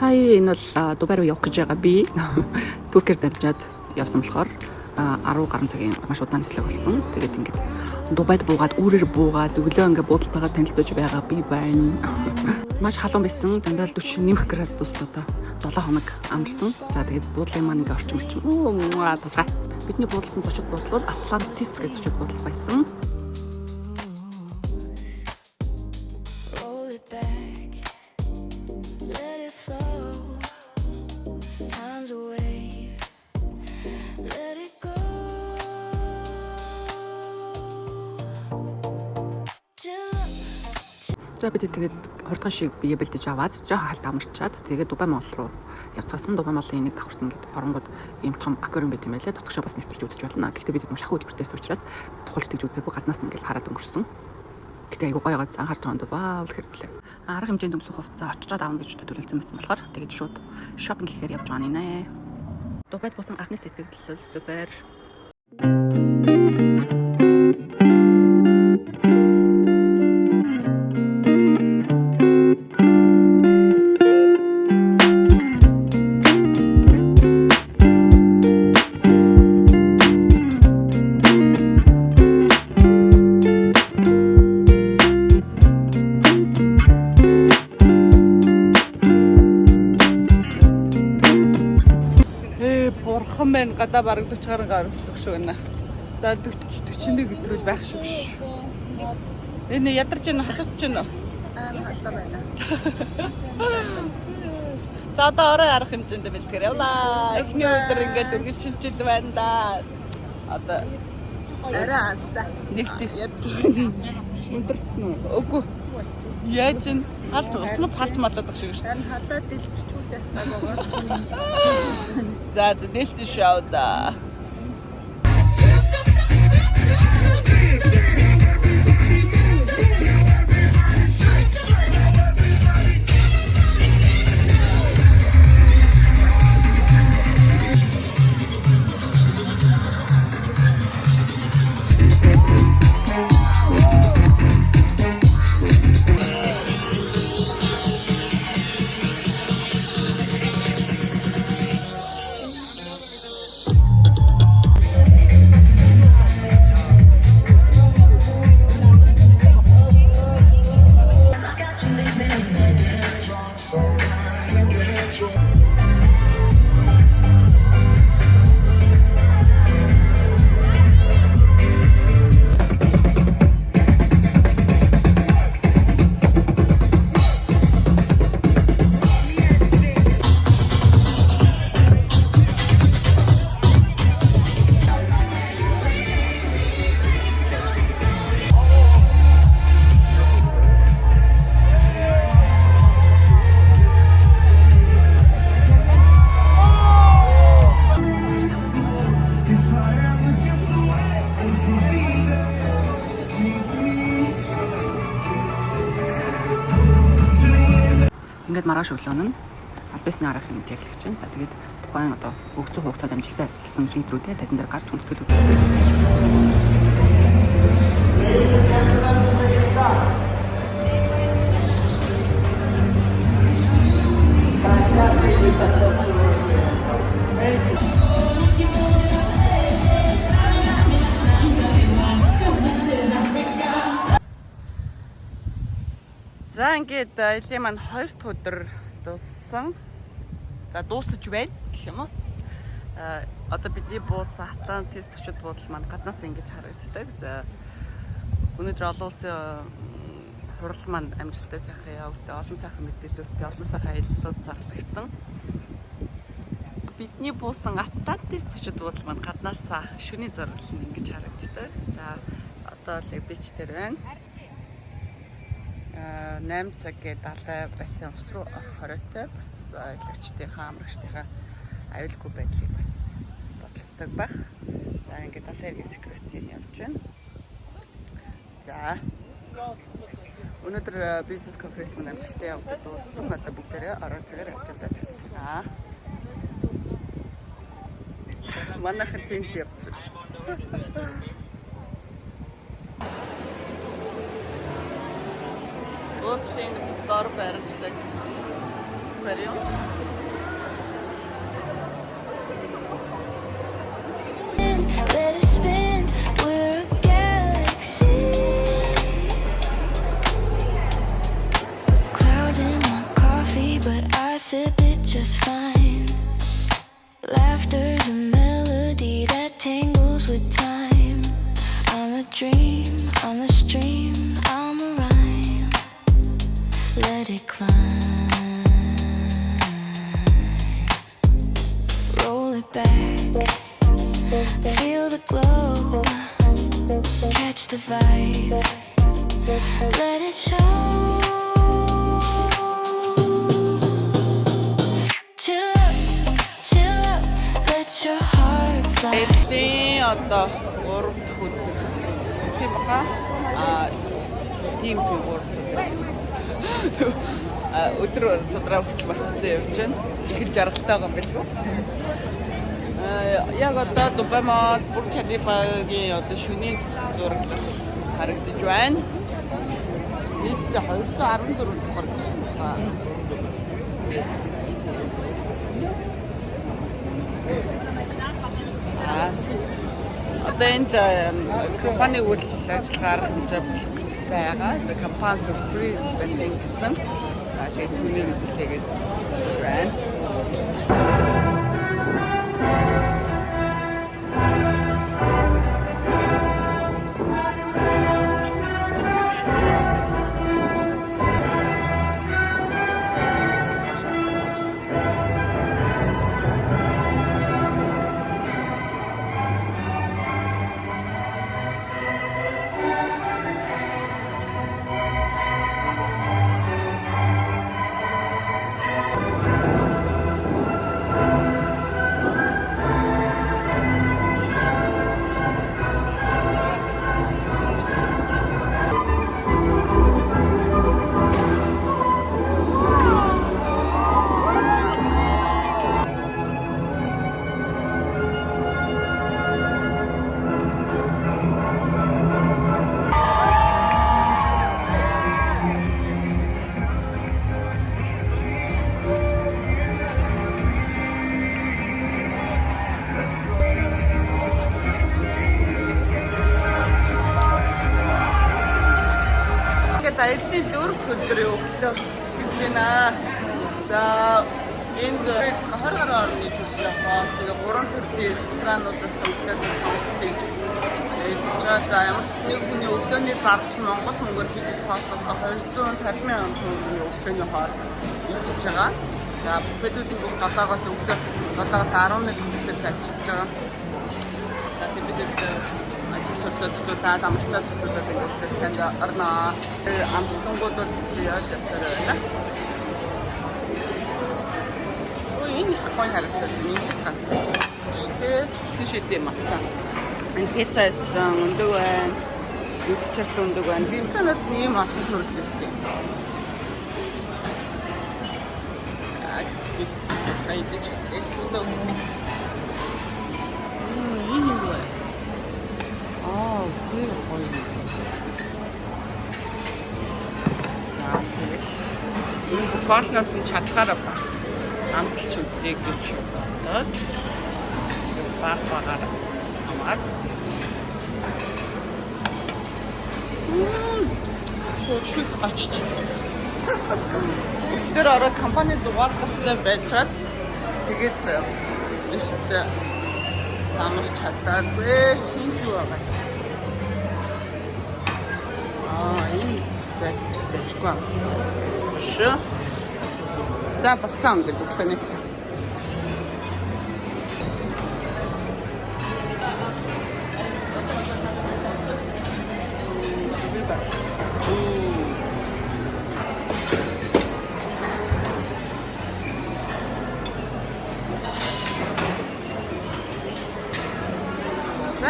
Хай энэ бол Дубай руу явах гэж байгаа би. Туркээр дамжаад явсан болохоор 10 гаруй цагийн маш удаан нислэг болсон. Тэгээд ингээд Дубайд буугаад үүрээр буугаад өглөө ингээд буудалтайгаа танилцаж байгаа би байна. Маш халуун байсан. Дандаа л 40 нэмэх градус одоо 7 хоног амарсан. За тэгээд буудлын маань ингээд орчин. Тасгай. Бидний буудалсан зочид буудал бол Атлантис гэж зочид буудал байсан. За бид тэгээд хурдхан шиг бие бэлдэж аваад жаа халт амарчаад тэгээд Дубай Монгол руу явцгаасан. Дубай Монголын нэг давхарт ингээд оронгод ийм том аквариум байт юм байлээ. Дотгошоо бас нэвтэрч үзэж болно. Гэхдээ бид шахуу өдөртөөс учраас тухайлж тэгж үзээгүй гаднаас нь ингээд хараад өнгөрсөн. Гэтэ айгу гоё гацсан анхаарч байгаа юм вау л хэрэглээ. Арга хэмжээнд өмсөх хувцас очроод аавна гэж төлөвлөсөн байсан болохоор тэгээд шууд шопинг хийхээр явж байгаа нэ. Дубайд бусан анхны сэтгэл супер. Гадаа бараг 40 гаруй гаруй зөх шүү гэнэ. За 41 гэтрүүл байх шүү биш. Энэ ядарч байна, халуусч байна уу? Халуун байна. За одоо орой арга хэмжээнд бэлтгэр явлаа. Эхний өдөр ингээд үргэлжилж байна да. Одоо орой анса. Нэгт өндөрцөн үү? Үгүй. Яаж н халт халт малаад баг шиг шүү. Харин халаад дэлбэрчүүлээ цагаагаар. За нээлттэй шоу да. Ингээд маргааш өглөө нь албасны арга хэмжээ эхлэж байна. За тэгээд тухайн одоо өгцөн хугацаанд амжилттай ажилласан лидерүүдээ тайзан дээр гарч хүндэтгэл үзүүлдэг. За ингээд элийн маань 2 дахь өдөр дууссан. За дуусаж байна гэх юм уу. Одоо бидний буусан Атлантис зочид буудал маань гаднаас ингэж харагддаг. За өнөөдөр олон улсын хурал маань амжилттай сайхан явагдав. Олон сайхан мэдээлэлтэй, олон сайхан аяллууд зарлагдсан. Бидний буусан Атлантис зочид буудал маань гаднаас шөнийн зурвал нь ингэж харагддаг. За одоо л бич дээр байна. 8 цагийн далай байсан ус руу орох хоройтой бас аялагчдынхаа амрагчдынхаа аюулгүй байдлыг бас бодлоцдог байх. За ингээд далай эргийн секретарь явж байна. За өнөөдөр бизнес конференц маань амжилттай явагдаад дууссан. Одоо бүгдээрээ орон цагаар ялжуулаад хэлж байна. Манайхан тэнд явж байна. Буудлын дор барилдаг аквариум. Let it spin, we're a galaxy. Clouds in my coffee, but I sip it just fine. Laughter's a melody that tangles with time. I'm a dream, I'm a stream, I'm a rhyme. Let it climb. Roll it back. Feel the glow, catch the vibe, let it show. Chill up, let your heart fly. Эцсийн одоо 3 дахь өдөр. Тийм баха. Тийм 3 өдөр судраа хүртэл марцсан явж байна. Их л жаргалтай байгаа юм билүү? Яг одоо Дубай Мол Бурж Халифагийн одоо шөнийн зураглал харагдаж байна. Нийтдээ 214 давхар гэсэн байна. Одоо энд компани үйл ажиллагаар хэмжээ байгаа. За компани surprise spending гэсэн. Тэгээд түүнийг хүлээгээд байна. Эдний 4 өдрийн өглөө хийж байна. За энд 20 гаруй орны төсөл аваад тэгээ 3 төрлийн ресторануудаас өглөө хамтдыг ээж чаа. За ямар ч нэг хүний өглөөний зардал Монгол мөнгөөр хийх фотоос 250 мянган төгрөгийн өглөөний хоол хийж байгаа. За бүхэдүүд бүх 7-оос өглөө 7-оос 11 хүртэл ажиллаж байгаа. За бид Судалаад амттай судалаад ингээд санд орноо. Амттангууд бол яаж явтаар байна. Ой энэ их гоё харагдаад нэгс ганц. Штэ зишэдэ матсан. Энэ пиццас өндөг байна. Юучас өндөг байна. Пиццанууд ийм олон төрөл ирсэн. Айдэж хэлсэн. Энэ юу вэ? Good boy. Энэ бокалнаас нь чадхаараа бас амталч үзье гэж бодоод багаар хамаад. Шууд очиж. Тэр ороод компани зугаалгахтай байцаад тэгээд өөртөө самарч чадаагүй. Энд юу байгаа? Энэ зэцэгтэйчгүй амттай. Шүү. За басан гэдэг өглөөний цаа.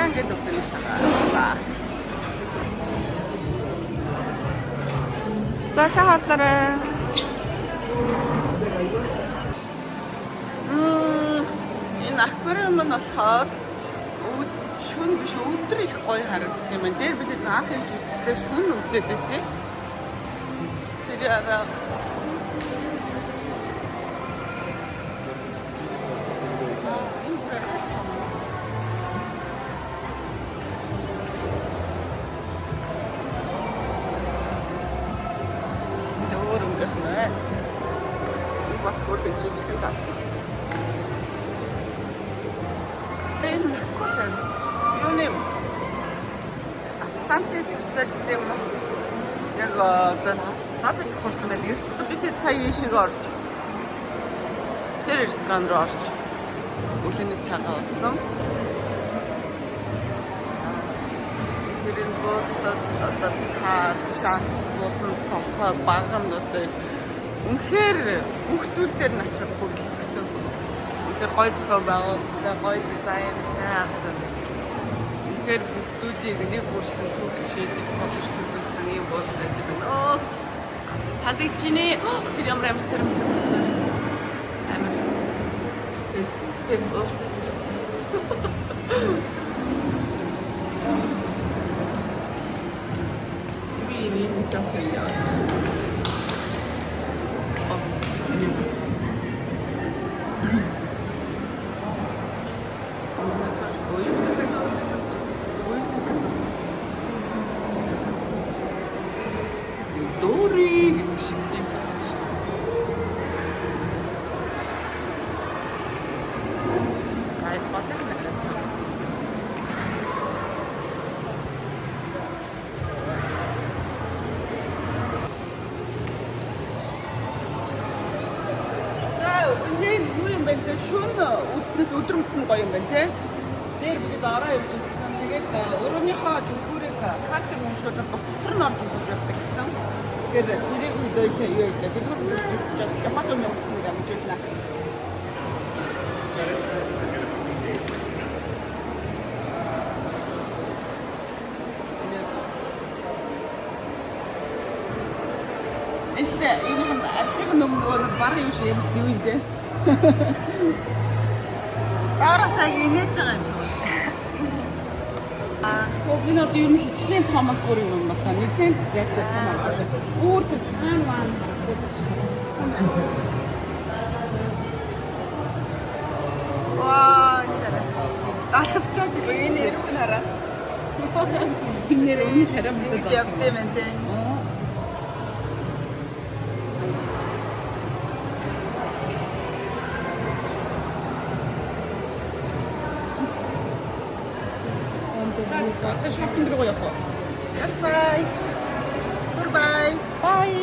Ингээд өглөөний цаа. За шахаллаарай. Энэ аквариум нь болохоор шүн биш өдөр их гоё харагддаг юм байна. Дээр бид анх ирж үзэхдээ шүн үзээд байсан. Тэр яра бас өөр жижигхэн заасан. Энэ кофе. Юуны Атлантис хотел юм. Яг одоо надад хурдан байна. Ерөөсөө би тэр сая шиг орж. Тэр ресторан руу орж. Өглөөний цагаа уусан. Тэр боксод одоо шат болсон тофо баган одоо үнэхээр бүх зүйл дээр нь ачаалгүй гэсэн. Тэр гоё зохион байгуулалттай, гоё дизайнтай авдаг. Тэгэхээр бүх зүйлийг нэг бүрсэн төгс шийдэж бодож төлөвлөсөн юм бол байдаг байна. Оо. Хадаж чиний тэр ямар царамтай тусаа. Амар. Тэр өөртөө. Би энэ кафе яа. Шөнө үзнэс өдөр үзнэ гоё юм байна те. Дээр бид араа явж үзсэн. Тэгээд өөрийнхөө дүрхүүрийг картыг уншуулаад бас дотор нь орж үзэж явдаг гэсэн. Тэгэхээр тэрийг үдээлээ юу яа. Дэлгүүр үзэж чад ямаас юм явуулсан юм жишээ. Энэтэй юуны арсыг нөгөө баг юм шиг юм зүг юм те. Яараа сайн инээж байгаа юм шиг байна. Би надад ер нь хичнээн томог бүр юм байна. Нэгэн зайтай томог. Өөр тэр цаан маань харагдаж байна. Ваа, нэрээ. Далавчаад энэ ирэх хараа. Нэр үний царай мөн гэж явдээ мэн тэ. Одоо шопинг руу явах уу? Яцай. Goodbye. Bye.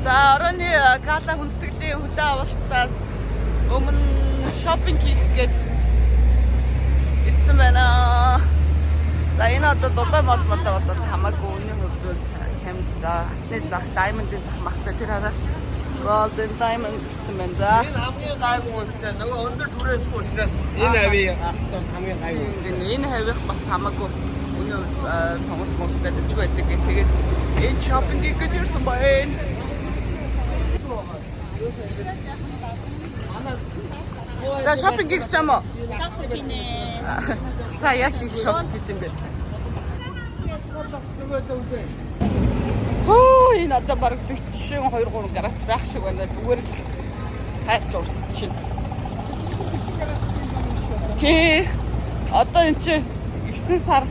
За орооны гала хүндэтгэлийн хөдөө авалтаас өмнө шопинг хийх гээд ирсэн байна. За энэ одоо Дубай мод одоо хамаагүй үнийн хувьд бол хямд за асны зах, diamond-ын зах махтай тэр хараа golden diamond гэсэн байна. За Энэ хамгийн гайгүй үнэтэй нөгөө өндөр түрээс учраас энэ авийн хамгийн гайгүй. энэ хавих бас хамаагүй үнэ сонголт болтой дэж байдаг. Тэгээд энэ шопингийг гэж ирсэн байна. За шопингийг ч юм уу? За яс их шопинг гэдэг юм бэ? Хөө энэ одоо бараг 42-3 градус байх шиг байна. Зүгээр л хайлт уурсан чинь. Тий. Одоо энэ чи 9 сар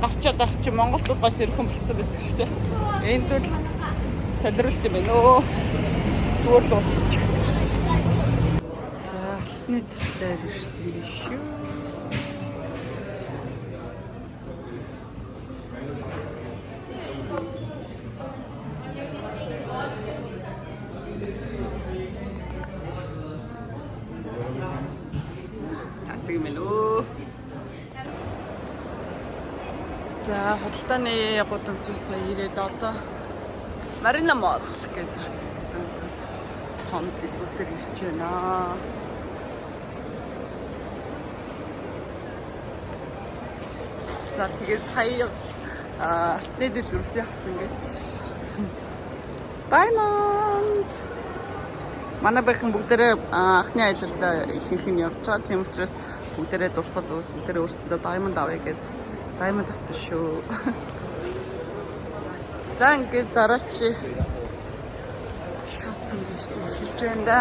гарчаад байх чи Монголд бас ирхэн болцсон байдаг шүү дээ. Энд бол солиролт юм байна өө. Зүгээр л уусч. За алтны цагтаа ирсэн биш шүү. Асгимэлөө. За худалдааны гудамжаас ирээд одоо Marina Mall гэдэг бас том дэлгүүрээр ирж байна. За тэгээд сая алтны дэлгүүрээс явсан гэж. Diamond. Манай бахан бүгдээрээ анхны аялалдаа ихэнх нь явж байгаа. Тийм учраас бүгдээрээ дурсгал бүгдээрээ өөрсдөө diamond авъя гэд diamond авсан шүү. За ингээд дараач шопинг хийж байна да.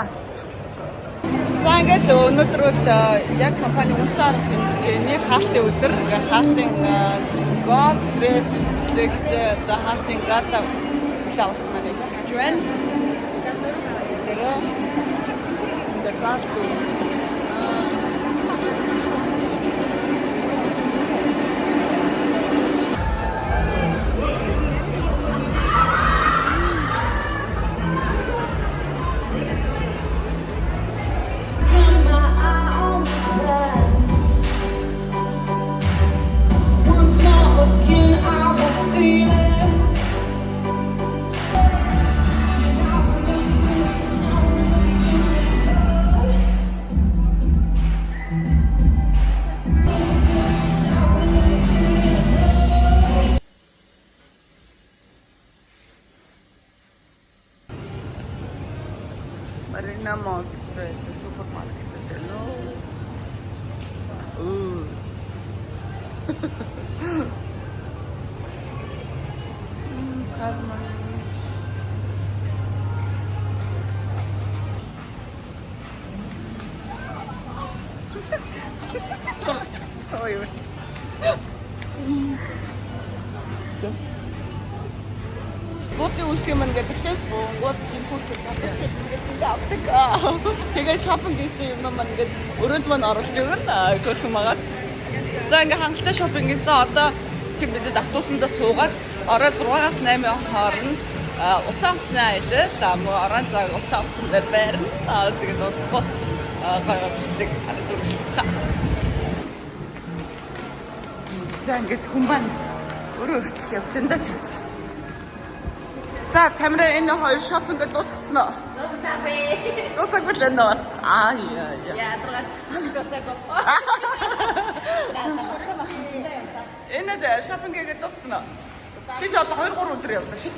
За ингээд өнөөдрөөс яг компани үнцэн арга хэмжээний хаалтын өдөр хаалтын gold press select the хаалтын гала авах маань хийж байна. Энд саалтуу. Marina Mall Street, the supermarket. Hello. Ooh. Буудлын үсгэн мань гэдэг таксис буунгууд импорт гэдэг авдаг. Тэгээ шопинг хийсэн юм маань ингээд өрөөнд маань оруулж өгнө. Гөрхөн магац. За ингээ хангалттай шопинг хийсэн. Одоо бид автобусандаа суугаад орой 6-аас 8 хооронд усан усны аялал орон цаг усан усанд байрна. Тэгээд удахгүй гой бичлэг арсуулах. За ингээд хүн маань өөрөө хөтлөж явж энэ ч юм. За камера энэ хоёр шопинг дууссан уу? Дуусаагүй л энэ бас. Яа. Яагаад дуусаагүй. Энэ дэ шопинг гээд дууссан уу? Чи ч одоо 2-3 өдөр явсан шүү.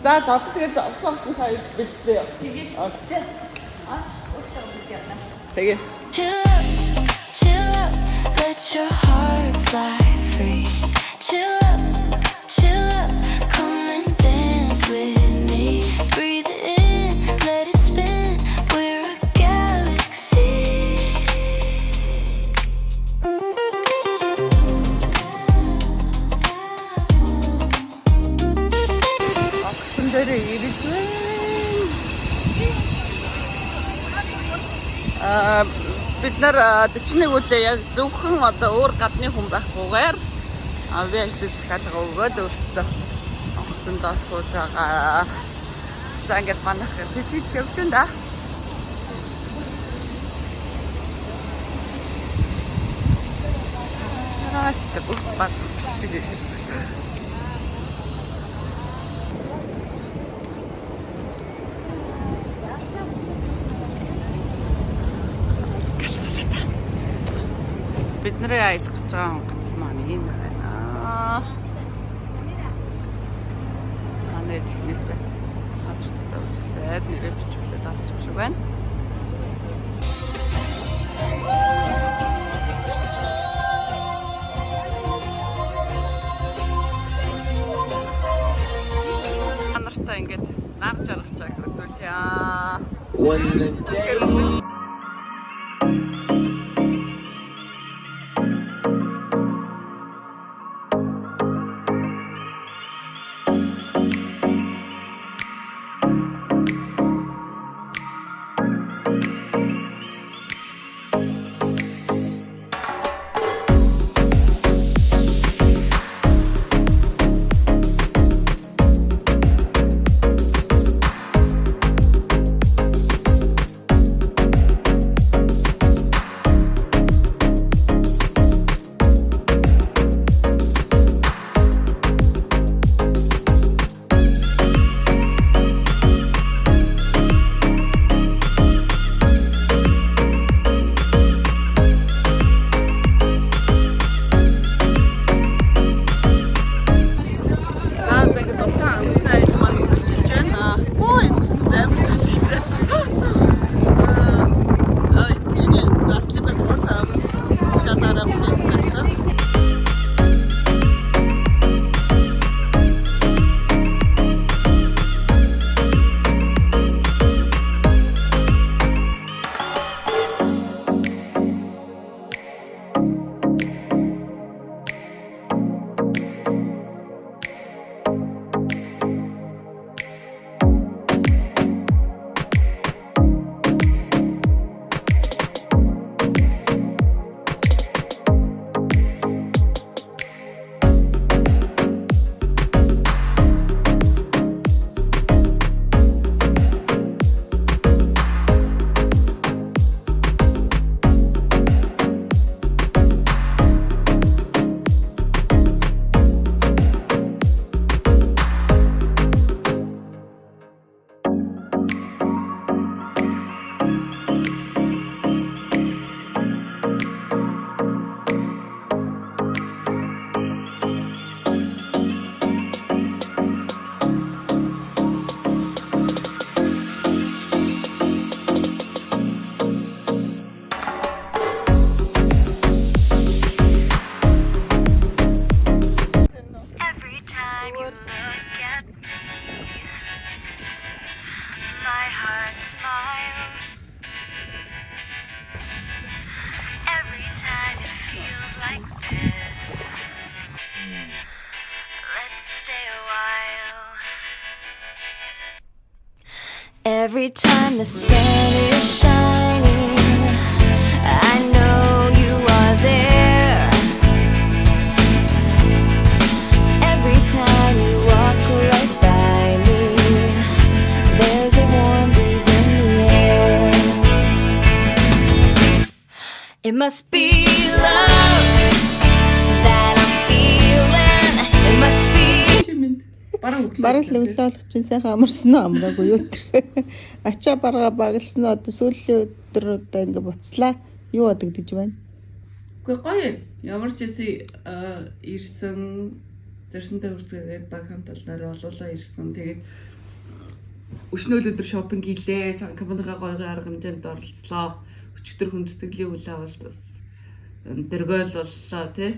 За тэгээд авсан хоёр бэлдээ. Тэгээ. Chill up, let your heart fly free. Chill up, come and dance with me. Breathe in, let it spin. We're a galaxy. Аксандэрэ ирэх вэ? Бид нар 41 үлээ яг зөвхөн одоо өөр гадны хүн байхгүйгээр VIP захиалга өгөөд өөрсдөө онгоцондоо сууж байгаа. За ингээд манайх физик явж байна да. Тэгвэл бат. Бидний аялах гэж байгаа онгоц маань энэ байна. Манай технээсээ хасчтай үзүүлээд нэрээ бичүүлээд авч шиг байна. Анартаа ингээд нар жаргах чаг үзүүлье. Every time the sun is shining, I know you are there. Every time you walk right by me, there's a warm breeze in the air. It must be love that I'm feeling. It must be. Бараг л өглөөлөх чинь сайхан амарсан уу амраагүй юу тэр. Ачаа баргаа баглсан уу одоо сүүлийн өдөр одоо ингэ буцлаа. Юу бодогдож байна? Гэхдээ гоё. Ямар ч хэсэг ирсэн зөрсөнтэй үрцгээгээд баг хамт олноор олоолаа ирсэн. Тэгээд өчнөөл өдөр шопинг хийлээ. Санкамныхаа гоё арга хэмжээнд оролцлоо. Өчигдөр хүндэтгэлийн үйл авалт бас дэргөөл боллоо тий.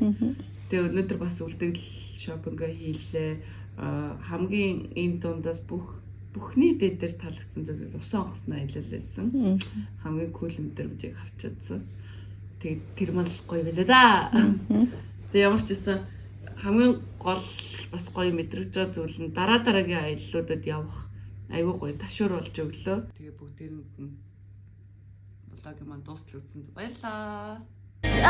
Тэгээ өнөөдөр бас үлдэгдэл шопинг хийлээ. Хамгийн энэ дундаас бүхний дээр таалагдсан зүйл усан онгоцны аялал байсан. Хамгийн кул өндөр бүжиг авчаадсан. Тэгээд тэр мал гоё байлаа да. Тэгээ ямар ч гэсэн хамгийн гол бас гоё мэдрэж байгаа зүйл нь дараагийн аяллуудад явах айгүй гоё ташуур болж өглөө. Тэгээ бүгдээрэнд нь влог маань дуустал үзсэнд баярлалаа. So,